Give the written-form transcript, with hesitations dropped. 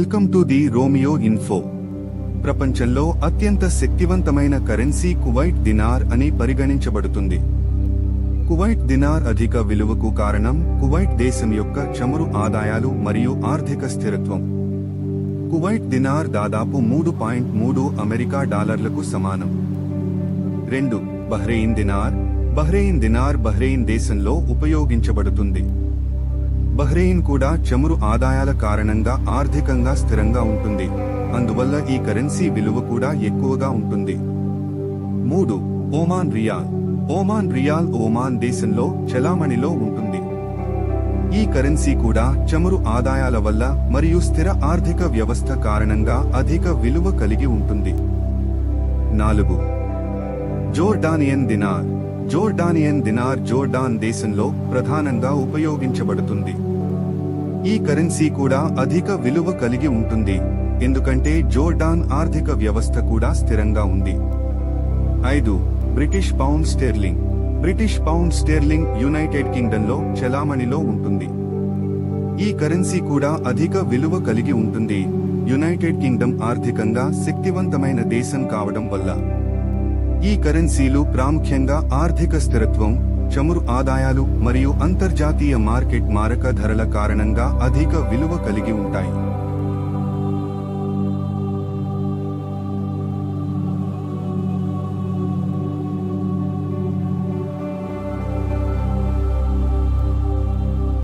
Welcome to the Romeo info. ప్రపంచంలో అత్యంత శక్తివంతమైన కరెన్సీ కువైట్ దినార్ అని పరిగణించబడుతుంది. కువైట్ దినార్ అధిక విలువకు కారణం కువైట్ దేశం యొక్క చమురు ఆదాయాలు మరియు ఆర్థిక స్థిరత్వం. కువైట్ దినార్ దాదాపు 3.3 అమెరికా డాలర్లకు సమానం. 2. Bahrain dinar. Bahrain dinar Bahrain దేశంలో ఉపయోగించబడుతుంది. బహ్రెయిన్ కూడా చమురు ఆదాయాల కారణంగా ఆర్థికంగా స్థిరంగా ఉంటుంది, అందువల్ల ఈ కరెన్సీ విలువ కూడా ఎక్కువగా ఉంటుంది. 3. Oman riyal. Oman riyal Oman దేశంలో చలామణిలో ఉంటుంది. ఈ కరెన్సీ కూడా చమురు ఆదాయాల వల్ల మరియు స్థిర ఆర్థిక వ్యవస్థ కారణంగా అధిక విలువ కలిగి ఉంటుంది. 4. Jordanian dinar. Jordanian dinar Jordan దేశంలో ప్రధానంగా ఉపయోగించబడుతుంది. ఈ కరెన్సీ కూడా అధిక విలువ కలిగి ఉంటుంది, ఎందుకంటే జోర్డాన్ ఆర్థిక వ్యవస్థ కూడా స్థిరంగా ఉంది. 5. British pound sterling. British pound sterling United కింగ్డమ్లో చలామణిలో ఉంటుంది. ఈ కరెన్సీ కూడా అధిక విలువ కలిగి ఉంటుంది, యునైటెడ్ కింగ్డమ్ ఆర్థికంగా శక్తివంతమైన దేశం కావడం వల్ల. ఈ కరెన్సీలు ప్రాముఖ్యంగా ఆర్థిక స్థిరత్వం, చమురు ఆదాయాలు మరియు అంతర్జాతీయ మార్కెట్ మారక ధరల కారణంగా అధిక విలువ కలిగి ఉంటాయి.